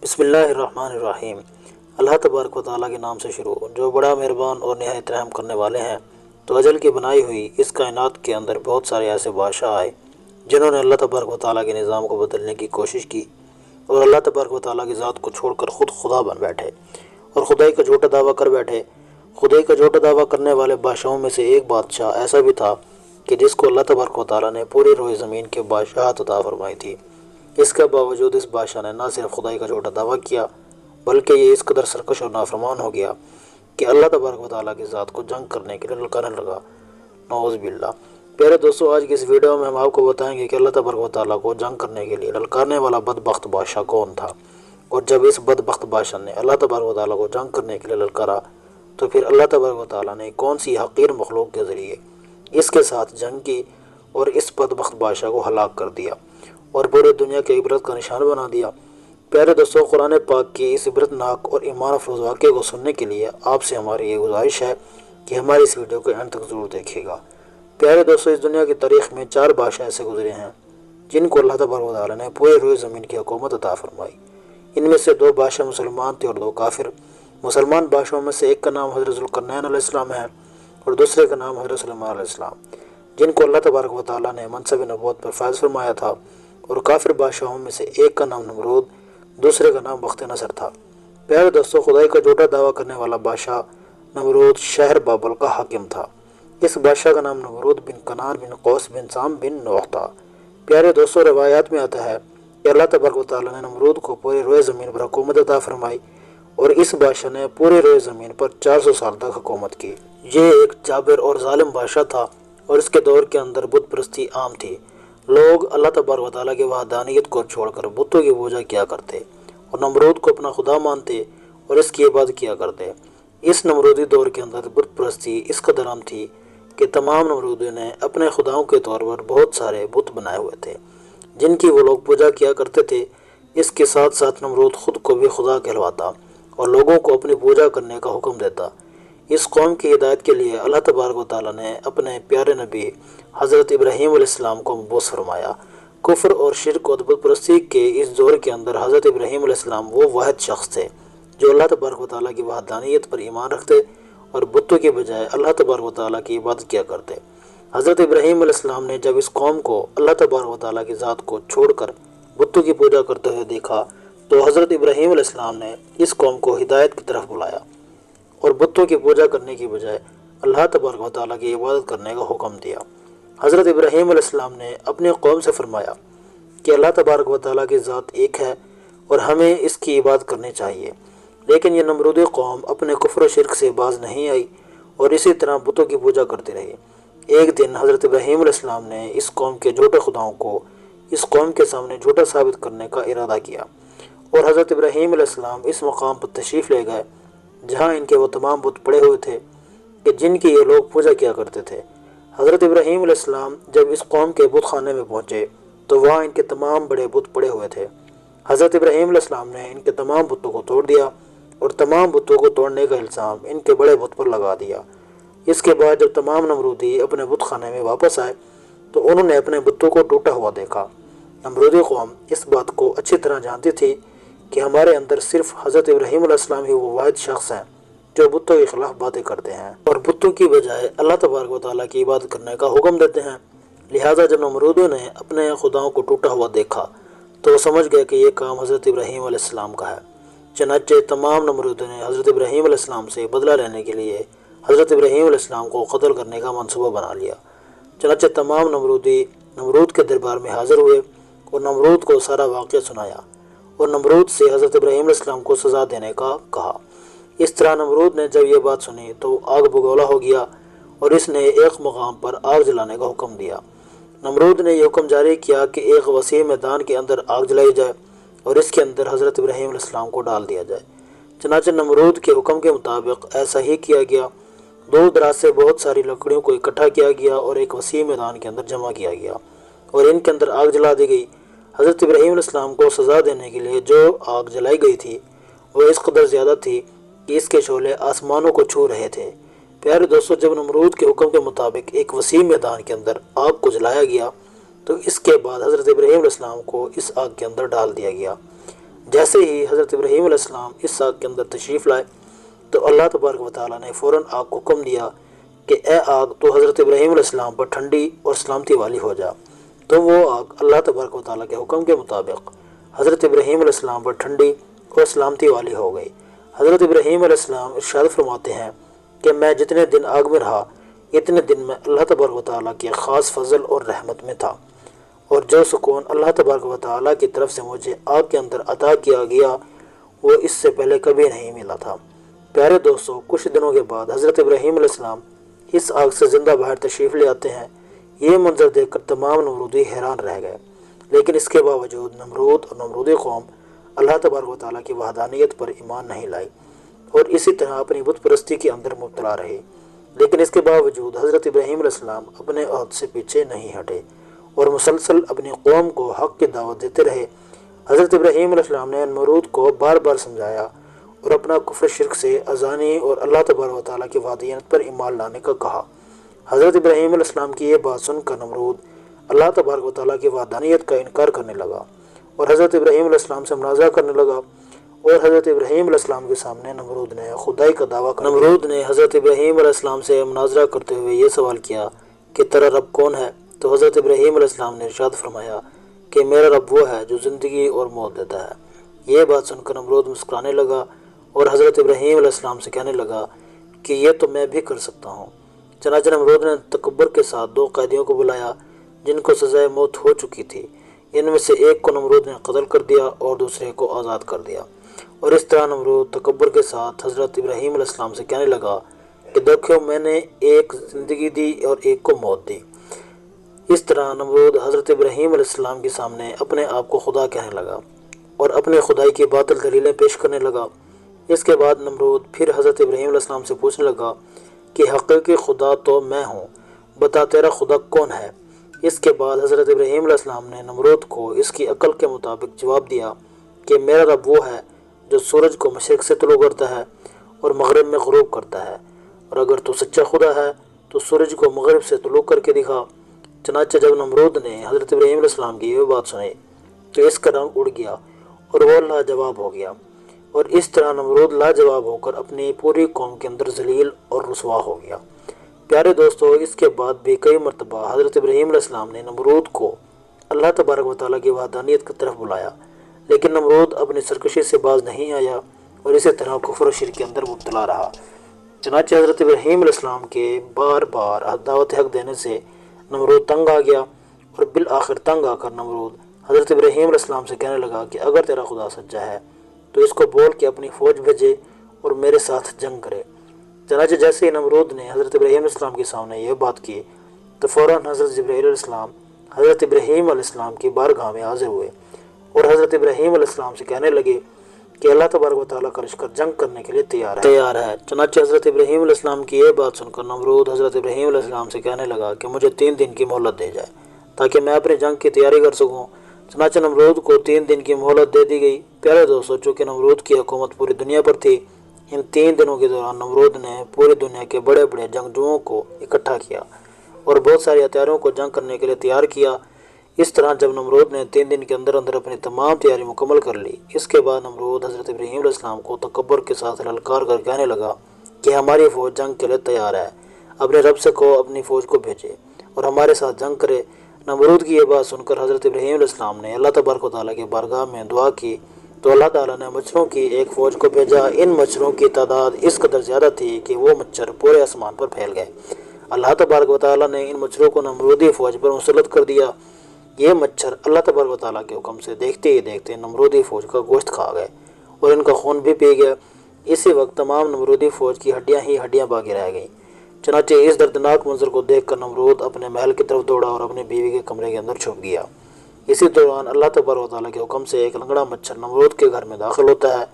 بسم اللہ الرحمن الرحیم۔ اللہ تبارک و تعالیٰ کے نام سے شروع جو بڑا مہربان اور نہایت رحم کرنے والے ہیں۔ تو اجل کی بنائی ہوئی اس کائنات کے اندر بہت سارے ایسے بادشاہ آئے جنہوں نے اللہ تبارک و تعالیٰ کے نظام کو بدلنے کی کوشش کی اور اللہ تبارک و تعالیٰ کی ذات کو چھوڑ کر خود خدا بن بیٹھے اور خدائی کا جھوٹا دعویٰ کر بیٹھے۔ خدائی کا جھوٹا دعویٰ کرنے والے بادشاہوں میں سے ایک بادشاہ ایسا بھی تھا کہ جس کو اللہ تبارک و تعالیٰ نے پوری روئے زمین کے بادشاہت عطا فرمائی تھی۔ اس کے باوجود اس بادشاہ نے نہ صرف خدائی کا جھوٹا دعویٰ کیا بلکہ یہ اس قدر سرکش اور نافرمان ہو گیا کہ اللہ تبارک و تعالیٰ کی ذات کو جنگ کرنے کے لیے للکارنے لگا۔ نعوذ باللہ۔ پیارے دوستو، آج کی اس ویڈیو میں ہم آپ کو بتائیں گے کہ اللہ تبارک و تعالیٰ کو جنگ کرنے کے لیے للکارنے والا بدبخت بادشاہ کون تھا، اور جب اس بدبخت بادشاہ نے اللہ تبارک و تعالیٰ کو جنگ کرنے کے لیے للکارا تو پھر اللہ تبارک و تعالیٰ نے کون سی حقیر مخلوق کے ذریعے اس کے ساتھ جنگ کی اور اس بدبخت بادشاہ کو ہلاک کر دیا اور پورے دنیا کے عبرت کا نشان بنا دیا۔ پیارے دوستو، قرآن پاک کی اس عبرت ناک اور ایمان افروز واقعے کو سننے کے لیے آپ سے ہماری یہ گزارش ہے کہ ہماری اس ویڈیو کو اینڈ تک ضرور دیکھیے گا۔ پیارے دوستو، اس دنیا کی تاریخ میں 4 بادشاہ ایسے گزرے ہیں جن کو اللہ تبارک و تعالیٰ نے پورے روئے زمین کی حکومت عطا فرمائی۔ ان میں سے 2 بادشاہ مسلمان تھے اور 2 کافر۔ مسلمان بادشاہوں میں سے ایک کا نام حضرت ذوالقرنین علیہ السلام ہے اور دوسرے کا نام حضرت سلیمان علیہ السلام، جن کو اللہ تبارک و تعالیٰ نے منصب نبوت پر فائز فرمایا تھا۔ اور کافر بادشاہوں میں سے ایک کا نام نمرود، دوسرے کا نام بخت نصر تھا۔ پیارے دوستو، خدائی کا جھوٹا دعویٰ کرنے والا بادشاہ نمرود شہر بابل کا حاکم تھا۔ اس بادشاہ کا نام نمرود بن کنان بن قوس بن سام بن نوح تھا۔ پیارے دوستو، روایات میں آتا ہے کہ اللہ تبارک و تعالیٰ نے نمرود کو پورے روئے زمین پر حکومت عطا فرمائی اور اس بادشاہ نے پورے روئے زمین پر 400 سال تک حکومت کی۔ یہ ایک جابر اور ظالم بادشاہ تھا اور اس کے دور کے اندر بت پرستی عام تھی۔ لوگ اللہ تبارک و تعالیٰ کی وحدانیت کو چھوڑ کر بتوں کی پوجا کیا کرتے اور نمرود کو اپنا خدا مانتے اور اس کی عبادت کیا کرتے۔ اس نمرودی دور کے اندر بت پرستی اس قدر عام تھی کہ تمام نمرودوں نے اپنے خداؤں کے طور پر بہت سارے بت بنائے ہوئے تھے جن کی وہ لوگ پوجا کیا کرتے تھے۔ اس کے ساتھ ساتھ نمرود خود کو بھی خدا کہلواتا اور لوگوں کو اپنی پوجا کرنے کا حکم دیتا۔ اس قوم کی ہدایت کے لیے اللہ تبارک و تعالیٰ نے اپنے پیارے نبی حضرت ابراہیم علیہ السلام کو مبعوث فرمایا۔ کفر اور شرک و بت پرستی کے اس دور کے اندر حضرت ابراہیم علیہ السلام وہ واحد شخص تھے جو اللہ تبارک و تعالیٰ کی وحدانیت پر ایمان رکھتے اور بتوں کے بجائے اللہ تبارک و تعالیٰ کی عبادت کیا کرتے۔ حضرت ابراہیم علیہ السلام نے جب اس قوم کو اللہ تبارک و تعالیٰ کی ذات کو چھوڑ کر بتوں کی پوجا کرتے ہوئے دیکھا تو حضرت ابراہیم علیہ السلام نے اس قوم کو ہدایت کی طرف بلایا اور بتوں کی پوجا کرنے کی بجائے اللہ تبارک و تعالیٰ کی عبادت کرنے کا حکم دیا۔ حضرت ابراہیم علیہ السلام نے اپنے قوم سے فرمایا کہ اللہ تبارک و تعالیٰ کی ذات ایک ہے اور ہمیں اس کی عبادت کرنی چاہیے، لیکن یہ نمرودی قوم اپنے کفر و شرک سے باز نہیں آئی اور اسی طرح بتوں کی پوجا کرتی رہی۔ ایک دن حضرت ابراہیم علیہ السلام نے اس قوم کے جھوٹے خداؤں کو اس قوم کے سامنے جھوٹا ثابت کرنے کا ارادہ کیا اور حضرت ابراہیم علیہ السلام اس مقام پر تشریف لے گئے جہاں ان کے وہ تمام بت پڑے ہوئے تھے کہ جن کی یہ لوگ پوجا کیا کرتے تھے۔ حضرت ابراہیم علیہ السلام جب اس قوم کے بت خانے میں پہنچے تو وہاں ان کے تمام بڑے بت پڑے ہوئے تھے۔ حضرت ابراہیم علیہ السلام نے ان کے تمام بتوں کو توڑ دیا اور تمام بتوں کو توڑنے کا الزام ان کے بڑے بت پر لگا دیا۔ اس کے بعد جب تمام نمرودی اپنے بت خانے میں واپس آئے تو انہوں نے اپنے بتوں کو ٹوٹا ہوا دیکھا۔ نمرودی قوم اس بات کو اچھی طرح جانتی تھی کہ ہمارے اندر صرف حضرت ابراہیم علیہ السلام ہی وہ واحد شخص ہیں جو بتوں کے خلاف باتیں کرتے ہیں اور بتوں کی بجائے اللہ تبارک و تعالیٰ کی عبادت کرنے کا حکم دیتے ہیں۔ لہٰذا جب نمرودوں نے اپنے خداؤں کو ٹوٹا ہوا دیکھا تو وہ سمجھ گئے کہ یہ کام حضرت ابراہیم علیہ السلام کا ہے۔ چنانچہ تمام نمرودوں نے حضرت ابراہیم علیہ السلام سے بدلہ لینے کے لیے حضرت ابراہیم علیہ السلام کو قتل کرنے کا منصوبہ بنا لیا۔ چنانچہ تمام نمرودی نمرود کے دربار میں حاضر ہوئے اور نمرود کو سارا واقعہ سنایا اور نمرود سے حضرت ابراہیم علیہ السلام کو سزا دینے کا کہا۔ اس طرح نمرود نے جب یہ بات سنی تو آگ بگولا ہو گیا اور اس نے ایک مقام پر آگ جلانے کا حکم دیا۔ نمرود نے یہ حکم جاری کیا کہ ایک وسیع میدان کے اندر آگ جلائی جائے اور اس کے اندر حضرت ابراہیم علیہ السلام کو ڈال دیا جائے۔ چنانچہ نمرود کے حکم کے مطابق ایسا ہی کیا گیا۔ دور دراز سے بہت ساری لکڑیوں کو اکٹھا کیا گیا اور ایک وسیع میدان کے اندر جمع کیا گیا اور ان کے اندر آگ جلا دی گئی۔ حضرت ابراہیم علیہ السلام کو سزا دینے کے لیے جو آگ جلائی گئی تھی وہ اس قدر زیادہ تھی کہ اس کے شعلے آسمانوں کو چھو رہے تھے۔ پیارے دوستو، جب نمرود کے حکم کے مطابق ایک وسیع میدان کے اندر آگ کو جلایا گیا تو اس کے بعد حضرت ابراہیم علیہ السلام کو اس آگ کے اندر ڈال دیا گیا۔ جیسے ہی حضرت ابراہیم علیہ السلام اس آگ کے اندر تشریف لائے تو اللہ تبارک و تعالیٰ نے فوراً آگ کو حکم دیا کہ اے آگ تو حضرت ابراہیم علیہ السلام پر ٹھنڈی اور سلامتی والی ہو جا۔ تو وہ آگ اللہ تبارک و تعالیٰ کے حکم کے مطابق حضرت ابراہیم علیہ السلام پر ٹھنڈی اور سلامتی والی ہو گئی۔ حضرت ابراہیم علیہ السلام ارشاد فرماتے ہیں کہ میں جتنے دن آگ میں رہا اتنے دن میں اللہ تبارک و تعالیٰ کے خاص فضل اور رحمت میں تھا، اور جو سکون اللہ تبارک و تعالیٰ کی طرف سے مجھے آگ کے اندر عطا کیا گیا وہ اس سے پہلے کبھی نہیں ملا تھا۔ پیارے دوستو، کچھ دنوں کے بعد حضرت ابراہیم علیہ السلام اس آگ سے زندہ باہر تشریف لے آتے ہیں۔ یہ منظر دیکھ کر تمام نمرودی حیران رہ گئے، لیکن اس کے باوجود نمرود اور نمرودی قوم اللہ تبارک و تعالیٰ کی وحدانیت پر ایمان نہیں لائی اور اسی طرح اپنی بت پرستی کے اندر مبتلا رہے۔ لیکن اس کے باوجود حضرت ابراہیم علیہ السلام اپنے عہد سے پیچھے نہیں ہٹے اور مسلسل اپنی قوم کو حق کی دعوت دیتے رہے۔ حضرت ابراہیم علیہ السلام نے نمرود کو بار بار سمجھایا اور اپنا کفر شرک سے ازانی اور اللہ تبارک و تعالیٰ کی وحدانیت پر ایمان لانے کا کہا۔ حضرت ابراہیم علیہ السلام کی یہ بات سن کر نمرود اللہ تبارک و تعالیٰ کی وحدانیت کا انکار کرنے لگا اور حضرت ابراہیم علیہ السلام سے مناظرہ کرنے لگا، اور حضرت ابراہیم علیہ السلام کے سامنے نمرود نے خدائی کا دعویٰ کر نمرود نے حضرت ابراہیم علیہ السلام سے مناظرہ کرتے ہوئے یہ سوال کیا کہ تیرا رب کون ہے؟ تو حضرت ابراہیم علیہ السلام نے ارشاد فرمایا کہ میرا رب وہ ہے جو زندگی اور موت دیتا ہے۔ یہ بات سن کر نمرود مسکرانے لگا اور حضرت ابراہیم علیہ السلام سے کہنے لگا کہ یہ تو میں بھی کر سکتا ہوں۔ چنانچہ نمرود نے تکبر کے ساتھ 2 قیدیوں کو بلایا جن کو سزائے موت ہو چکی تھی۔ ان میں سے ایک کو نمرود نے قتل کر دیا اور دوسرے کو آزاد کر دیا، اور اس طرح نمرود تکبر کے ساتھ حضرت ابراہیم علیہ السلام سے کہنے لگا کہ دیکھو میں نے ایک زندگی دی اور ایک کو موت دی۔ اس طرح نمرود حضرت ابراہیم علیہ السلام کے سامنے اپنے آپ کو خدا کہنے لگا اور اپنے خدائی کی باطل دلیلیں پیش کرنے لگا۔ اس کے بعد نمرود پھر حضرت ابراہیم علیہ السلام سے پوچھنے لگا کہ حقیقی خدا تو میں ہوں، بتا تیرا خدا کون ہے؟ اس کے بعد حضرت ابراہیم علیہ السلام نے نمرود کو اس کی عقل کے مطابق جواب دیا کہ میرا رب وہ ہے جو سورج کو مشرق سے طلوع کرتا ہے اور مغرب میں غروب کرتا ہے، اور اگر تو سچا خدا ہے تو سورج کو مغرب سے طلوع کر کے دکھا۔ چنانچہ جب نمرود نے حضرت ابراہیم علیہ السلام کی یہ بات سنی تو اس کا رنگ اڑ گیا اور وہ لاجواب ہو گیا، اور اس طرح نمرود لاجواب ہو کر اپنی پوری قوم کے اندر ذلیل اور رسوا ہو گیا۔ پیارے دوستو، اس کے بعد بھی کئی مرتبہ حضرت ابراہیم علیہ السلام نے نمرود کو اللہ تبارک و تعالیٰ کی وحدانیت کی طرف بلایا، لیکن نمرود اپنی سرکشی سے باز نہیں آیا اور اسی طرح کفر و شرک کے اندر مبتلا رہا۔ چنانچہ حضرت ابراہیم علیہ السلام کے بار بار دعوت حق دینے سے نمرود تنگ آ گیا، اور بالآخر تنگ آ کر نمرود حضرت ابراہیم علیہ السلام سے کہنے لگا کہ اگر تیرا خدا سچا ہے تو اس کو بول کے اپنی فوج بھیجے اور میرے ساتھ جنگ کرے۔ چنانچہ جیسے ہی نمرود نے حضرت ابراہیم علیہ السلام کے سامنے یہ بات کی تو فوراً حضرت جبرائیل علیہ السلام حضرت ابراہیم علیہ السلام کی بارگاہ میں حاضر ہوئے اور حضرت ابراہیم علیہ السلام سے کہنے لگے کہ اللہ تبارک و تعالیٰ کا لشکر جنگ کرنے کے لیے تیار ہے۔ چنانچہ حضرت ابراہیم علیہ السلام کی یہ بات سن کر نمرود حضرت ابراہیم علیہ السلام سے کہنے لگا کہ مجھے 3 دن کی مہلت دی جائے تاکہ میں اپنی جنگ کی تیاری کر سکوں۔ چنانچہ نمرود کو 3 دن کی مہلت دے دی گئی۔ پیارے دوستو، چونکہ نمرود کی حکومت پوری دنیا پر تھی، ان 3 دنوں کے دوران نمرود نے پوری دنیا کے بڑے بڑے جنگجوؤں کو اکٹھا کیا اور بہت سارے ہتھیاروں کو جنگ کرنے کے لیے تیار کیا۔ اس طرح جب نمرود نے 3 دن کے اندر اندر اپنی تمام تیاری مکمل کر لی، اس کے بعد نمرود حضرت ابراہیم علیہ السلام کو تکبر کے ساتھ للکار کر کہنے لگا کہ ہماری فوج جنگ کے لیے تیار ہے، اپنے رب سے کہو اپنی فوج کو بھیجے اور ہمارے ساتھ جنگ کرے۔ نمرود کی یہ بات سن کر حضرت ابراہیم علیہ السلام نے اللہ تبارک و تعالیٰ کی بارگاہ میں دعا کی تو اللہ تعالیٰ نے مچھروں کی ایک فوج کو بھیجا۔ ان مچھروں کی تعداد اس قدر زیادہ تھی کہ وہ مچھر پورے آسمان پر پھیل گئے۔ اللہ تبارک و تعالیٰ نے ان مچھروں کو نمرودی فوج پر مسلط کر دیا۔ یہ مچھر اللہ تبارک و تعالیٰ کے حکم سے دیکھتے ہی دیکھتے نمرودی فوج کا گوشت کھا گئے اور ان کا خون بھی پی گیا۔ اسی وقت تمام نمرودی فوج کی ہڈیاں ہی ہڈیاں باقی رہ گئیں۔ چنانچہ اس دردناک منظر کو دیکھ کر نمرود اپنے محل کی طرف دوڑا اور اپنی بیوی کے کمرے کے اندر چھپ گیا۔ اسی دوران اللہ تبارک و تعالیٰ کے حکم سے ایک لنگڑا مچھر نمرود کے گھر میں داخل ہوتا ہے۔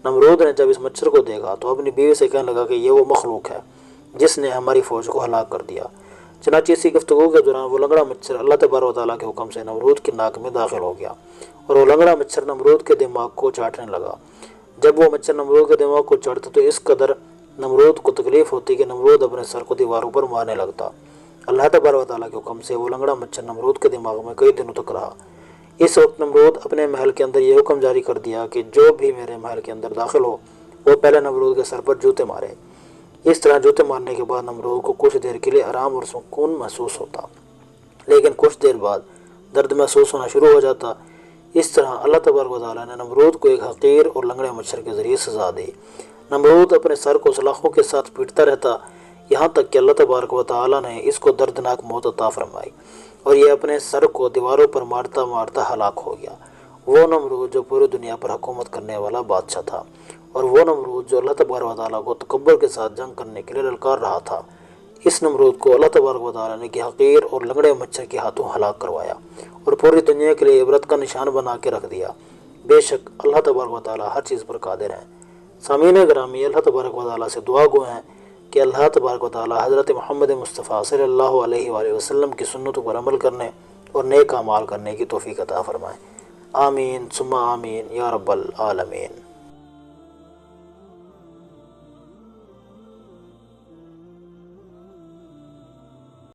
نمرود نے جب اس مچھر کو دیکھا تو اپنی بیوی سے کہنے لگا کہ یہ وہ مخلوق ہے جس نے ہماری فوج کو ہلاک کر دیا۔ چنانچہ اسی گفتگو کے دوران وہ لنگڑا مچھر اللہ تبارک و تعالیٰ کے حکم سے نمرود کی ناک میں داخل ہو گیا اور وہ لنگڑا مچھر نمرود کے دماغ کو چاٹنے لگا۔ جب وہ مچھر نمرود کے دماغ کو چاٹتا تو اس قدر نمرود کو تکلیف ہوتی کہ نمرود اپنے سر کو دیواروں پر مارنے لگتا۔ اللہ تبارک و تعالیٰ کے حکم سے وہ لنگڑا مچھر نمرود کے دماغ میں کئی دنوں تک رہا۔ اس وقت نمرود اپنے محل کے اندر یہ حکم جاری کر دیا کہ جو بھی میرے محل کے اندر داخل ہو وہ پہلے نمرود کے سر پر جوتے مارے۔ اس طرح جوتے مارنے کے بعد نمرود کو کچھ دیر کے لیے آرام اور سکون محسوس ہوتا، لیکن کچھ دیر بعد درد محسوس ہونا شروع ہو جاتا۔ اس طرح اللہ تبارک و تعالیٰ نے نمرود کو ایک حقیر اور لنگڑے مچھر کے ذریعے سزا دی۔ نمرود اپنے سر کو سلاخوں کے ساتھ پیٹتا رہتا، یہاں تک کہ اللہ تبارک و تعالیٰ نے اس کو دردناک موت عطا فرمائی اور یہ اپنے سر کو دیواروں پر مارتا مارتا ہلاک ہو گیا۔ وہ نمرود جو پوری دنیا پر حکومت کرنے والا بادشاہ تھا، اور وہ نمرود جو اللہ تبارک و تعالیٰ کو تکبر کے ساتھ جنگ کرنے کے لیے للکار رہا تھا، اس نمرود کو اللہ تبارک و تعالیٰ نے کہ حقیر اور لنگڑے مچھر کے ہاتھوں ہلاک کروایا اور پوری دنیا کے لیے عبرت کا نشان بنا کے رکھ دیا۔ بے شک اللہ تبارک و تعالیٰ ہر چیز پر قادر ہیں۔ سامعین گرامی، اللہ تبارک و تعالیٰ سے دعا گو ہیں کہ اللہ تبارک و تعالیٰ حضرت محمد مصطفیٰ صلی اللہ علیہ وآلہ وسلم کی سنتوں پر عمل کرنے اور نیک اعمال کرنے کی توفیق عطا فرمائیں۔ آمین ثم آمین یا رب العالمین۔